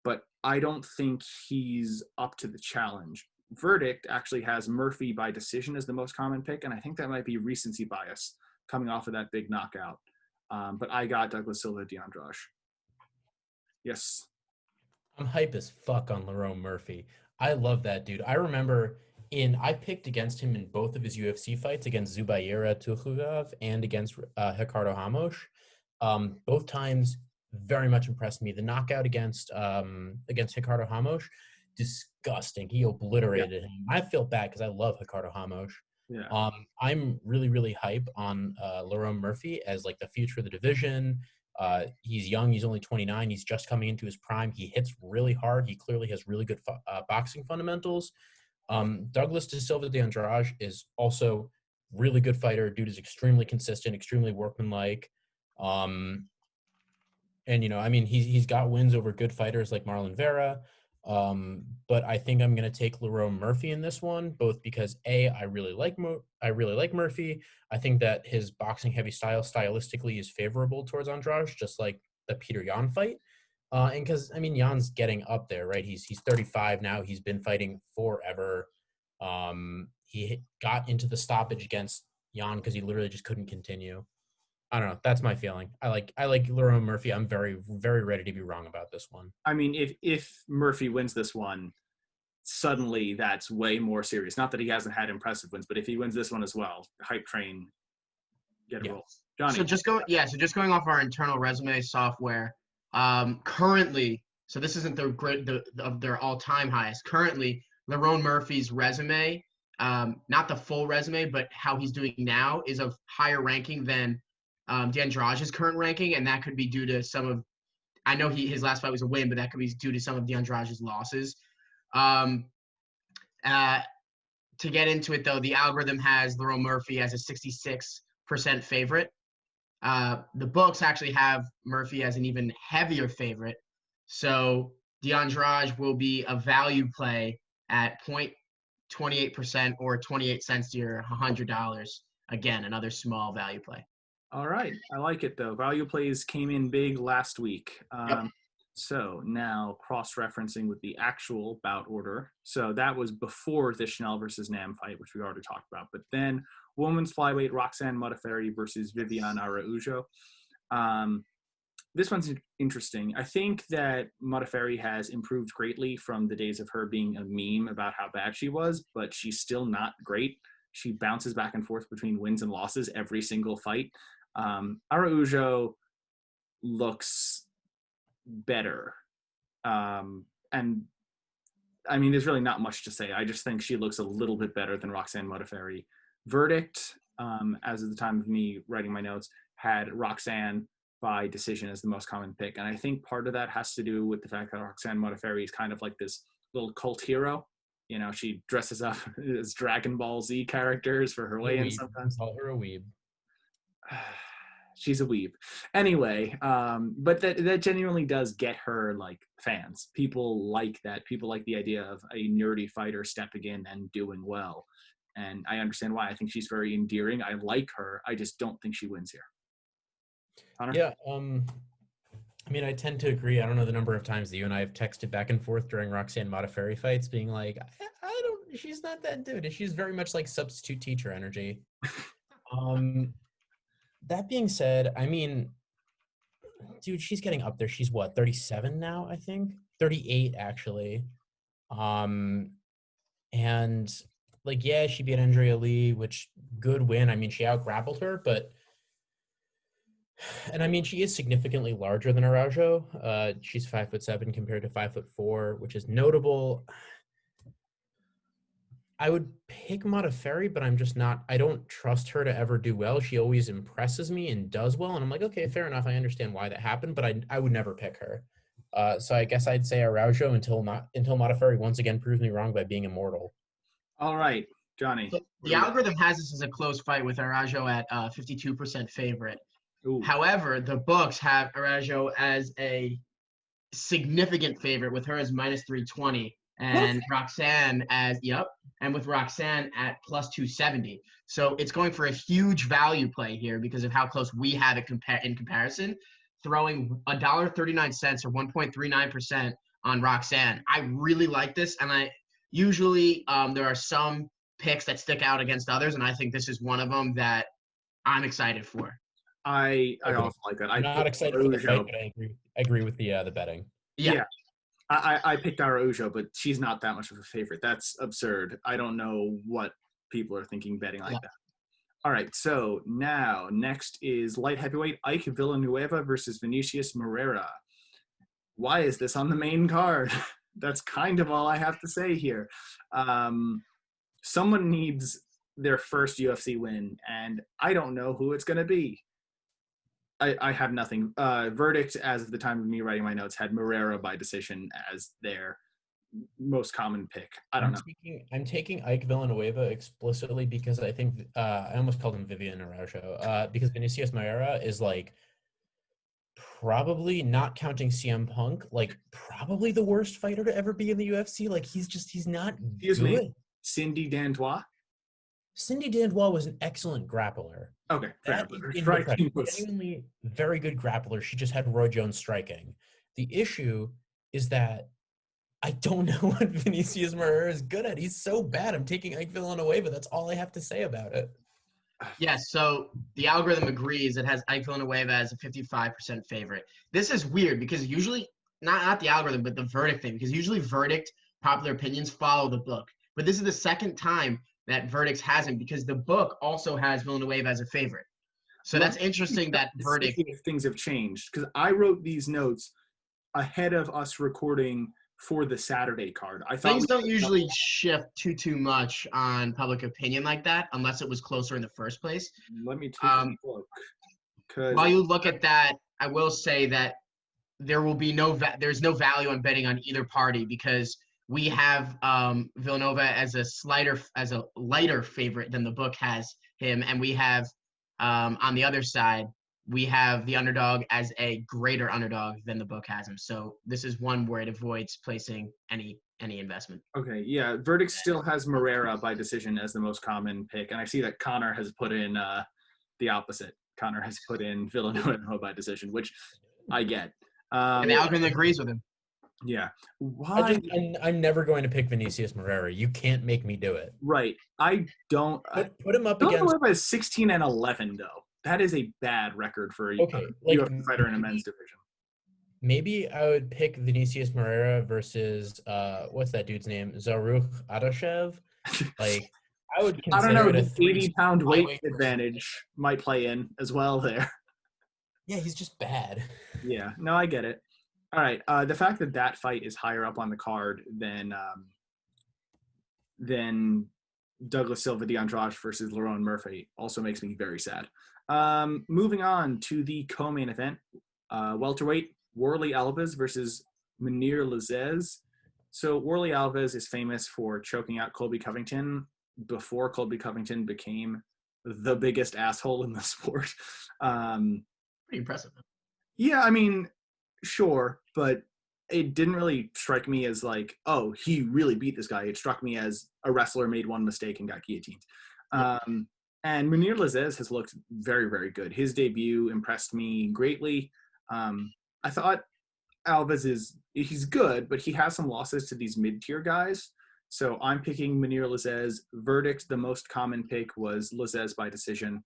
but I don't think he's up to the challenge. Verdict actually has Murphy by decision as the most common pick, and I think that might be recency bias coming off of that big knockout. But I got Douglas Silva de Andrade. Yes. I'm hype as fuck on Lerone Murphy. I love that dude. I remember I picked against him in both of his UFC fights against Zubaira Tukhugov and against Ricardo Ramos. Both times very much impressed me. The knockout against Ricardo Ramos, disgusting. He obliterated him. I feel bad because I love Ricardo Ramos. Yeah. I'm really, really hype on Lerone Murphy as like the future of the division. He's young. He's only 29. He's just coming into his prime. He hits really hard. He clearly has really good boxing fundamentals. Douglas de Silva de Andrade is also really good fighter. Dude is extremely consistent, extremely workmanlike. And you know, I mean, he's got wins over good fighters like Marlon Vera. But I think I'm going to take Lerone Murphy in this one, both because I really like Murphy. I think that his boxing heavy style stylistically is favorable towards Andrade, just like the Peter Yan fight. And because I mean, Jan's getting up there, right? He's 35 now. He's been fighting forever. He got into the stoppage against Yan because he literally just couldn't continue. I don't know. That's my feeling. I like Lerone Murphy. I'm very, very ready to be wrong about this one. I mean, if Murphy wins this one, suddenly that's way more serious. Not that he hasn't had impressive wins, but if he wins this one as well, hype train, get a roll. Johnny. So just going off our internal resume software, currently, so this isn't of their all-time highest. Currently, Lerone Murphy's resume, not the full resume, but how he's doing now is of higher ranking than de Andrade's current ranking, and that could be due to some of. I know his last fight was a win, but that could be due to some of de Andrade's losses. To get into it, though, the algorithm has Lerone Murphy as a 66% favorite. The books actually have Murphy as an even heavier favorite. So de Andrade will be a value play at 0.28% or 28 cents to your $100. Again, another small value play. All right. I like it, though. Value plays came in big last week. Yep. So now cross-referencing with the actual bout order. So that was before the Schnell versus Nam fight, which we already talked about. But then women's flyweight Roxanne Modafferi versus Viviane Araújo. This one's interesting. I think that Modafferi has improved greatly from the days of her being a meme about how bad she was, but she's still not great. She bounces back and forth between wins and losses every single fight. Araújo looks better. And I mean, there's really not much to say. I just think she looks a little bit better than Roxanne Modafferi. Verdict, as of the time of me writing my notes, had Roxanne by decision as the most common pick. And I think part of that has to do with the fact that Roxanne Modafferi is kind of like this little cult hero. You know, she dresses up as Dragon Ball Z characters for her weigh-in sometimes. Call her a weeb. She's a weeb. Anyway, but that genuinely does get her, like, fans. People like that. People like the idea of a nerdy fighter stepping in and doing well. And I understand why. I think she's very endearing. I like her. I just don't think she wins here. Connor? Yeah. I mean, I tend to agree. I don't know the number of times that you and I have texted back and forth during Roxanne Modafferi fights, being like, I don't, she's not that dude. She's very much like substitute teacher energy. Um, that being said, I mean, dude, she's getting up there. She's what, 37 now, I think? 38 actually. Um, and like, yeah, she beat Andrea Lee, which good win. I mean, she out grappled her, but and I mean, she is significantly larger than Araujo. She's 5'7" compared to 5'4", which is notable. I would pick Modafferi, but I'm just not. I don't trust her to ever do well. She always impresses me and does well, and I'm like, okay, fair enough. I understand why that happened, but I would never pick her. So I guess I'd say Araujo until Modafferi once again proves me wrong by being immortal. All right, Johnny. So the algorithm has this as a close fight with Araujo at 52% favorite. Ooh. However, the books have Araujo as a significant favorite with her as minus 320 and Roxanne as and with Roxanne at plus 270. So it's going for a huge value play here because of how close we have it in comparison, throwing $1.39 or 1.39% on Roxanne. I really like this, and I usually there are some picks that stick out against others, and I think this is one of them that I'm excited for. I also like that. I'm not excited for the fight, but I agree with the betting. Yeah. I picked Araujo, but she's not that much of a favorite. That's absurd. I don't know what people are thinking betting like that. All right, so now next is light heavyweight Ike Villanueva versus Vinicius Moreira. Why is this on the main card? That's kind of all I have to say here. Someone needs their first UFC win, and I don't know who it's going to be. I have nothing. Verdict, as of the time of me writing my notes, had Moreira by decision as their most common pick. I don't know. I'm taking Ike Villanueva explicitly because I think I almost called him Vivian Araujo because Vinicius Moreira is like probably, not counting CM Punk, like probably the worst fighter to ever be in the UFC. Like he's not Excuse good. me, Cindy Dandois. Cindy Dandois was an excellent grappler. Okay, fair. Striking was genuinely very good grappler. She just had Roy Jones striking. The issue is that I don't know what Vinicius Moreira is good at. He's so bad. I'm taking Ike Villanueva. That's all I have to say about it. Yes, so the algorithm agrees. It has Ike Villanueva as a 55% favorite. This is weird because usually, not the algorithm, but the verdict thing, because usually verdict, popular opinions follow the book. But this is the second time that verdicts hasn't, because the book also has Villanueva as a favorite. So that's interesting that verdict. Things have changed because I wrote these notes ahead of us recording for the Saturday card. I thought things don't usually shift too much on public opinion like that unless it was closer in the first place. Let me take a look. While you look at that, I will say that there will be there's no value on betting on either party because we have Villanova as a lighter favorite than the book has him, and we have on the other side we have the underdog as a greater underdog than the book has him. So this is one where it avoids placing any investment. Okay, yeah. Verdict still has Moreira by decision as the most common pick, and I see that Connor has put in the opposite. Connor has put in Villanueva by decision, which I get. And the algorithm agrees with him. Yeah. Why? I'm never going to pick Vinicius Moreira. You can't make me do it. Right. I don't. Put him up against. Villanueva is 16-11 though. That is a bad record for a UFC fighter in a men's division. Maybe I would pick Vinicius Moreira versus what's that dude's name? Zarukh Adashev. Like I would consider I don't know. it The 80-pound weight advantage might play in as well there. Yeah, he's just bad. Yeah. No, I get it. All right. The fact that fight is higher up on the card than Douglas Silva de Andrade versus Lerone Murphy also makes me very sad. Moving on to the co-main event, welterweight Warlley Alves versus Munir Lazzez. So Warlley Alves is famous for choking out Colby Covington before Colby Covington became the biggest asshole in the sport. Pretty impressive. Yeah, I mean, sure, but it didn't really strike me as like, oh, he really beat this guy. It struck me as a wrestler made one mistake and got guillotined. And Munir Lazzez has looked very, very good. His debut impressed me greatly. I I thought Alves he's good, but he has some losses to these mid-tier guys. So I'm picking Munir Lazzez. Verdict, the most common pick was Lazzez by decision.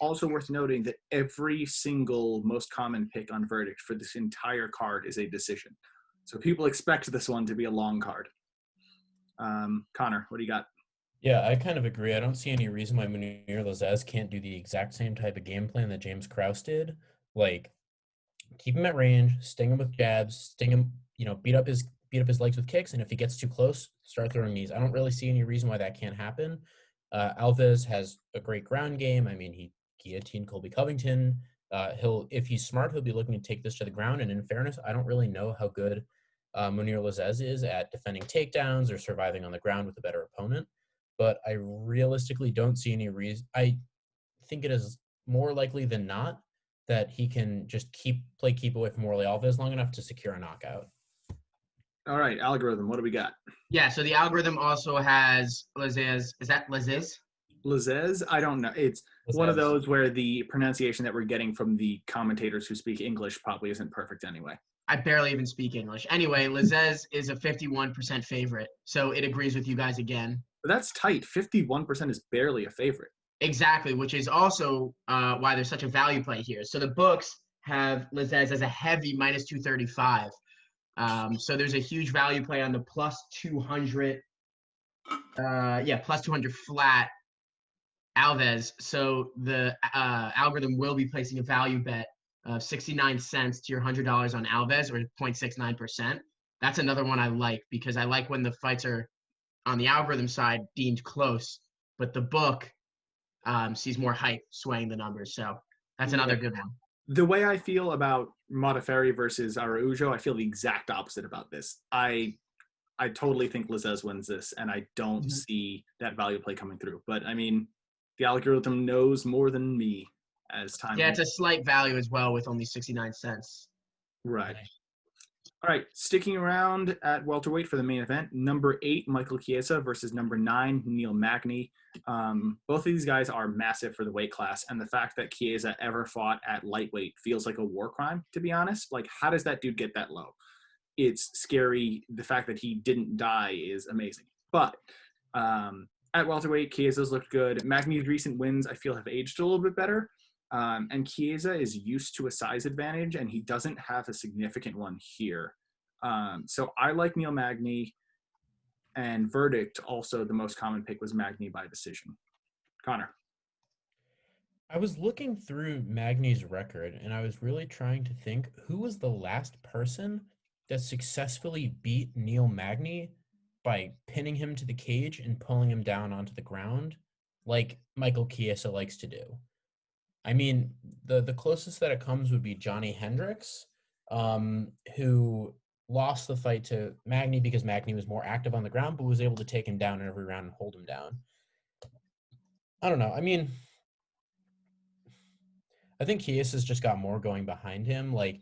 Also worth noting that every single most common pick on Verdict for this entire card is a decision. So people expect this one to be a long card. Connor, what do you got? Yeah, I kind of agree. I don't see any reason why Munir Lazzez can't do the exact same type of game plan that James Krause did. Like, keep him at range, sting him with jabs, sting him, beat up his legs with kicks, and if he gets too close, start throwing knees. I don't really see any reason why that can't happen. Alves has a great ground game. I mean, he guillotined Colby Covington. If he's smart, he'll be looking to take this to the ground. And in fairness, I don't really know how good Munir Lazzez is at defending takedowns or surviving on the ground with a better opponent. But I realistically don't see any reason. I think it is more likely than not that he can just keep away from Morley Alves long enough to secure a knockout. All right, algorithm, what do we got? Yeah, so the algorithm also has Lazzez. Is that Lazzez? Lazzez? I don't know. It's one of those where the pronunciation that we're getting from the commentators who speak English probably isn't perfect anyway. I barely even speak English. Anyway, Lazzez is a 51% favorite, so it agrees with you guys again. But that's tight. 51% is barely a favorite. Exactly, which is also why there's such a value play here. So the books have Lazzez as a heavy minus 235. So there's a huge value play on the plus 200. Plus 200 flat Alves. So the algorithm will be placing a value bet of 69 cents to your $100 on Alves, or 0.69%. That's another one I like, because I like when the fights are on the algorithm side deemed close, but the book sees more hype swaying the numbers. So that's another good one. The way I feel about Modafferi versus Araujo, I feel the exact opposite about this. I totally think Lazzez wins this, and I don't see that value play coming through. But, I mean, the algorithm knows more than me as time. Yeah, it's a slight value as well with only 69 cents. Right. All right, sticking around at welterweight for the main event, number 8, Michael Chiesa versus number 9, Neil Magny. Both of these guys are massive for the weight class, and the fact that Chiesa ever fought at lightweight feels like a war crime, to be honest. Like, how does that dude get that low? It's scary. The fact that he didn't die is amazing. But at welterweight, Chiesa's looked good. Magny's recent wins, I feel, have aged a little bit better. And Chiesa is used to a size advantage, and he doesn't have a significant one here. So I like Neil Magny, and Verdict, also the most common pick was Magny by decision. Connor. I was looking through Magny's record, and I was really trying to think who was the last person that successfully beat Neil Magny by pinning him to the cage and pulling him down onto the ground, like Michael Chiesa likes to do. I mean, the closest that it comes would be Johnny Hendricks, who lost the fight to Magny because Magny was more active on the ground, but was able to take him down in every round and hold him down. I don't know. I mean, I think Chiesa's just got more going behind him. Like,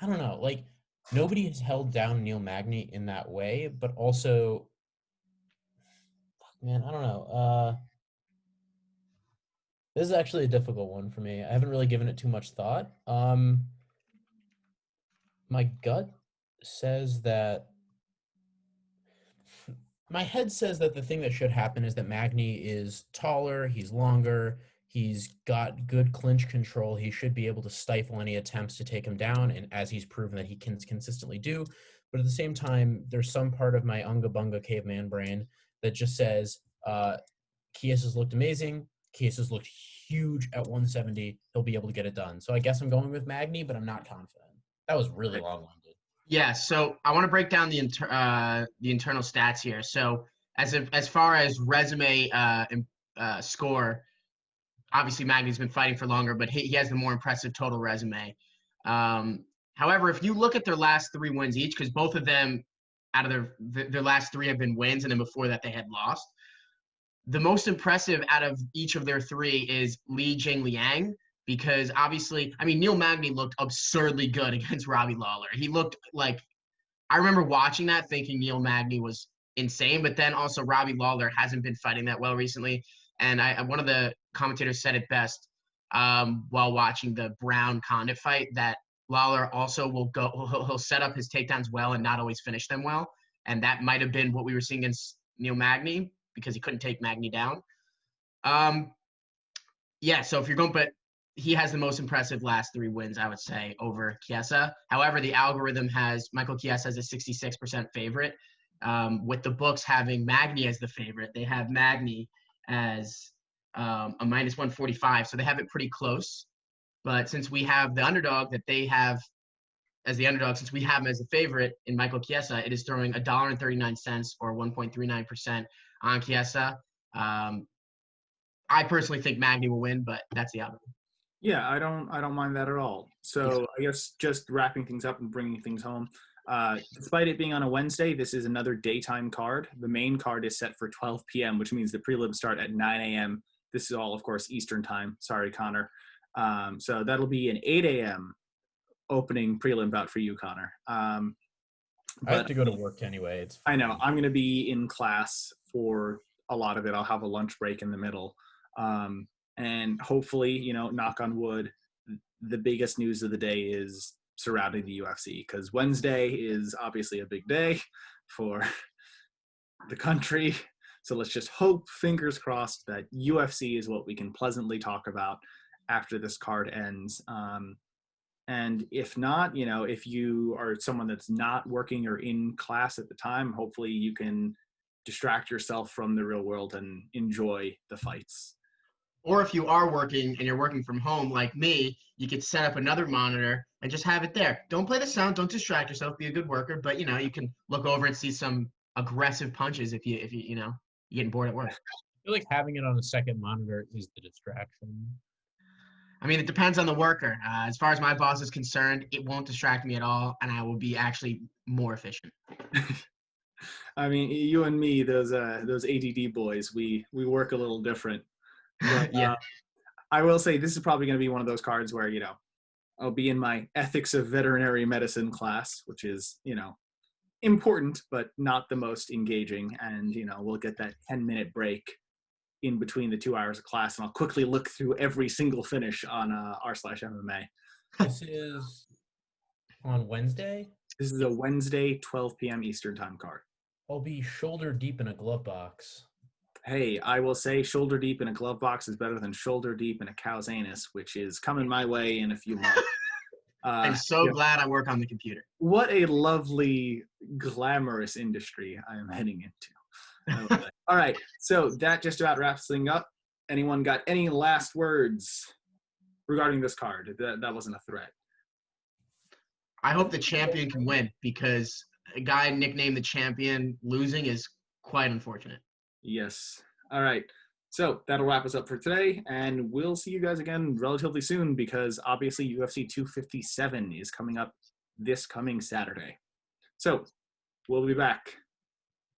I don't know. Like, nobody has held down Neil Magny in that way, but also, man, I don't know. This is actually a difficult one for me. I haven't really given it too much thought. My gut says that my head says that the thing that should happen is that Magny is taller, he's longer, he's got good clinch control. He should be able to stifle any attempts to take him down, and as he's proven that he can consistently do. But at the same time, there's some part of my unga bunga caveman brain that just says Chiesa's looked amazing. Chiesa's looked huge at 170. He'll be able to get it done. So I guess I'm going with Magny, but I'm not confident. That was really long-winded. Yeah, so I want to break down the internal stats here. So as far as resume score, obviously Magny's been fighting for longer, but he has the more impressive total resume. However, if you look at their last 3 wins each, because both of them out of their last 3 have been wins, and then before that they had lost. The most impressive out of each of their 3 is Li Jingliang, because obviously, I mean, Neil Magny looked absurdly good against Robbie Lawler. He looked like, I remember watching that thinking Neil Magny was insane, but then also Robbie Lawler hasn't been fighting that well recently. And one of the commentators said it best while watching the Brown Condit fight, that Lawler also will go. He'll set up his takedowns well and not always finish them well, and that might have been what we were seeing against Neil Magny because he couldn't take Magny down. Yeah. So if you're going, but he has the most impressive last 3 wins, I would say, over Chiesa. However, the algorithm has Michael Chiesa as a 66% favorite. With the books having Magny as the favorite, they have Magny as a minus 145, so they have it pretty close. But since we have the underdog that they have as the underdog, since we have him as a favorite in Michael Chiesa, it is throwing $1.39 or 1.39% on Chiesa. I personally think Magny will win, but that's the algorithm. Yeah, I don't mind that at all. So I guess just wrapping things up and bringing things home. Despite it being on a Wednesday, this is another daytime card. The main card is set for 12 p.m., which means the prelims start at 9 a.m. This is all, of course, Eastern time. Sorry, Connor. So that'll be an 8 a.m. opening prelim bout for you, Connor. I have to go to work anyway. It's I fine. know. I'm going to be in class for a lot of it. I'll have a lunch break in the middle. And hopefully, knock on wood, the biggest news of the day is surrounding the UFC, because Wednesday is obviously a big day for the country. So let's just hope, fingers crossed, that UFC is what we can pleasantly talk about after this card ends. And if not, if you are someone that's not working or in class at the time, hopefully you can distract yourself from the real world and enjoy the fights. Or if you are working and you're working from home like me, you could set up another monitor and just have it there. Don't play the sound, don't distract yourself, be a good worker, but you can look over and see some aggressive punches if you're getting bored at work. I feel like having it on a second monitor is the distraction. I mean, it depends on the worker. As far as my boss is concerned, it won't distract me at all, and I will be actually more efficient. I mean, you and me, those ADD boys, we work a little different. But Yeah. I will say this is probably going to be one of those cards where, I'll be in my ethics of veterinary medicine class, which is, important, but not the most engaging. And, we'll get that 10-minute break in between the 2 hours of class, and I'll quickly look through every single finish on r/MMA. This is on Wednesday? This is a Wednesday, 12 p.m. Eastern time card. I'll be shoulder deep in a glove box. Hey, I will say shoulder deep in a glove box is better than shoulder deep in a cow's anus, which is coming my way in a few months. I'm so glad I work on the computer. What a lovely, glamorous industry I am heading into. All right, so that just about wraps things up. Anyone got any last words regarding this card? That wasn't a threat. I hope the champion can win, because a guy nicknamed the champion losing is quite unfortunate. Yes. All right. So that'll wrap us up for today, and we'll see you guys again relatively soon, because obviously UFC 257 is coming up this coming Saturday. So we'll be back.